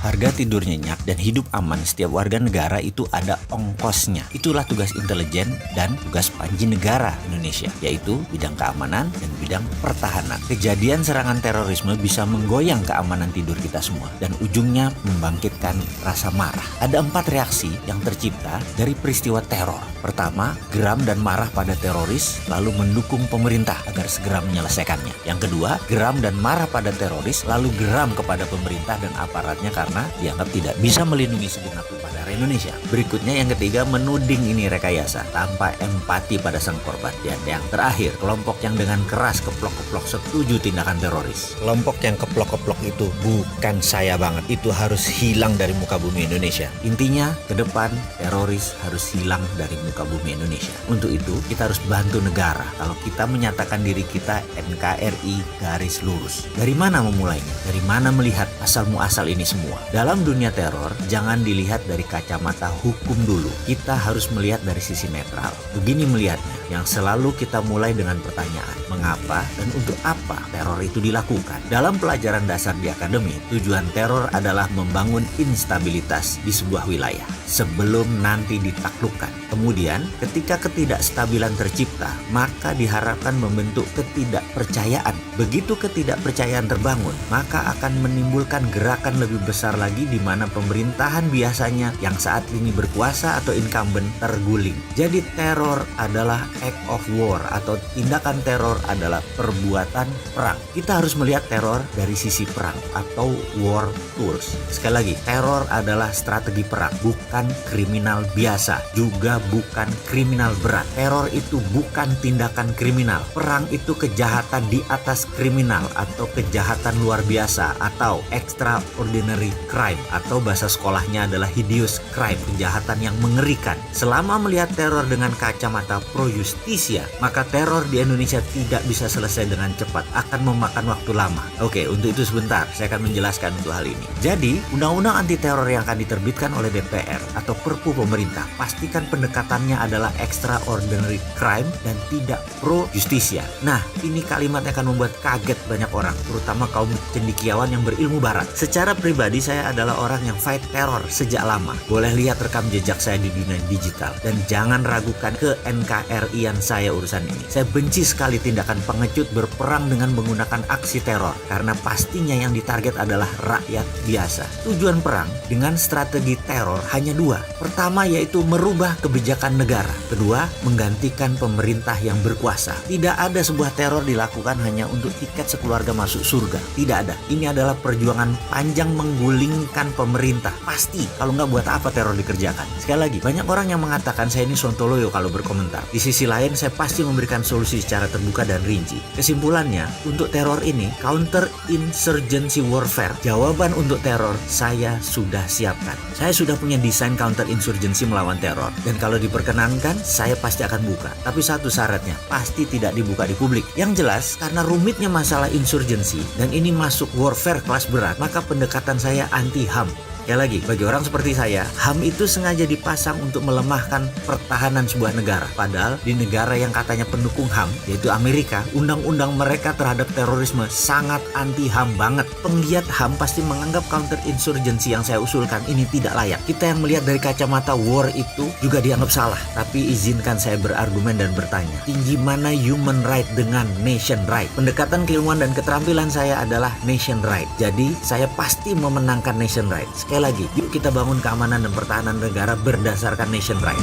Harga tidur nyenyak dan hidup aman setiap warga negara itu ada ongkosnya. Itulah tugas intelijen dan tugas panji negara Indonesia, yaitu bidang keamanan dan bidang pertahanan. Kejadian serangan terorisme bisa menggoyang keamanan tidur kita semua dan ujungnya membangkitkan rasa marah. Ada 4 reaksi yang tercipta dari peristiwa teror. Pertama, geram dan marah pada teroris lalu mendukung pemerintah agar segera menyelesaikannya. Yang kedua, geram dan marah pada teroris lalu geram kepada pemerintah dan aparatnya karena dianggap tidak bisa melindungi segenap warga Indonesia. Berikutnya yang ketiga, menuding ini rekayasa tanpa empati pada sang korban. Dan yang terakhir, kelompok yang dengan keras keplok-keplok setuju tindakan teroris. Kelompok yang keplok-keplok itu bukan saya banget, itu harus hilang dari muka bumi Indonesia. Intinya, ke depan teroris harus hilang dari muka bumi Indonesia. Untuk itu, kita harus bantu negara. Kalau kita menyatakan diri kita NKRI garis lurus. Dari mana memulainya? Dari mana melihat asal muasal ini semua? Dalam dunia teror, jangan dilihat dari kacamata hukum dulu. Kita harus melihat dari sisi netral. Begini melihatnya, yang selalu kita mulai dengan pertanyaan, mengapa dan untuk apa teror itu dilakukan? Dalam pelajaran dasar di akademi, tujuan teror adalah membangun instabilitas di sebuah wilayah sebelum nanti ditaklukkan. Kemudian, ketika ketidakstabilan tercipta, maka diharapkan membentuk ketidakpercayaan. Begitu ketidakpercayaan terbangun, maka akan menimbulkan gerakan lebih besar lagi di mana pemerintahan biasanya yang saat ini berkuasa atau incumbent terguling. Jadi teror adalah act of war atau tindakan teror adalah perbuatan perang. Kita harus melihat teror dari sisi perang atau war tools. Sekali lagi, teror adalah strategi perang, bukan kriminal biasa, juga bukan kriminal berat. Teror itu bukan tindakan kriminal. Perang itu kejahatan di atas kriminal atau kejahatan luar biasa atau extraordinary crime atau bahasa sekolahnya adalah hideous crime, kejahatan yang mengerikan. Selama melihat teror dengan kacamata pro justisia, maka teror di Indonesia tidak bisa selesai dengan cepat, akan memakan waktu lama. Oke, untuk itu sebentar saya akan menjelaskan untuk hal ini. Jadi, undang-undang anti teror yang akan diterbitkan oleh DPR atau Perpu pemerintah, pastikan pendekatannya adalah extraordinary crime dan tidak pro justisia. Nah, ini kalimat yang akan membuat kaget banyak orang, terutama kaum cendekiawan yang berilmu barat. Secara pribadi saya adalah orang yang fight teror sejak lama. Boleh lihat rekam jejak saya di dunia digital dan jangan ragukan ke NKRI-an saya urusan ini. Saya benci sekali tindakan pengecut berperang dengan menggunakan aksi teror karena pastinya yang ditarget adalah rakyat biasa. Tujuan perang dengan strategi teror hanya 2. Pertama yaitu merubah kebijakan negara. Kedua, menggantikan pemerintah yang berkuasa. Tidak ada sebuah teror dilakukan hanya untuk tiket sekeluarga masuk surga. Tidak ada. Ini adalah perjuangan panjang menggulingkan pemerintah. Pasti, kalau nggak buat apa teror dikerjakan. Sekali lagi, banyak orang yang mengatakan saya ini sontoloyo kalau berkomentar. Di sisi lain, saya pasti memberikan solusi secara terbuka dan rinci. Kesimpulannya, untuk teror ini, counter insurgency warfare. Jawaban untuk teror, saya sudah siapkan. Saya sudah punya desain counter insurgency melawan teror. Dan kalau diperkenankan, saya pasti akan buka. Tapi satu syaratnya, pasti tidak dibuka di publik. Yang jelas, karena rumitnya masalah insurgency, dan ini masuk warfare kelas berat, maka pendekatan saya anti-HAM. Ya lagi, bagi orang seperti saya, HAM itu sengaja dipasang untuk melemahkan pertahanan sebuah negara. Padahal di negara yang katanya pendukung HAM, yaitu Amerika, undang-undang mereka terhadap terorisme sangat anti-HAM banget. Penggiat HAM pasti menganggap counter insurgency yang saya usulkan ini tidak layak. Kita yang melihat dari kacamata war itu juga dianggap salah. Tapi izinkan saya berargumen dan bertanya, tinggi mana human right dengan nation right? Pendekatan keilmuan dan keterampilan saya adalah nation right. Jadi saya pasti memenangkan nation right. Sekali lagi, yuk kita bangun keamanan dan pertahanan negara berdasarkan nation right.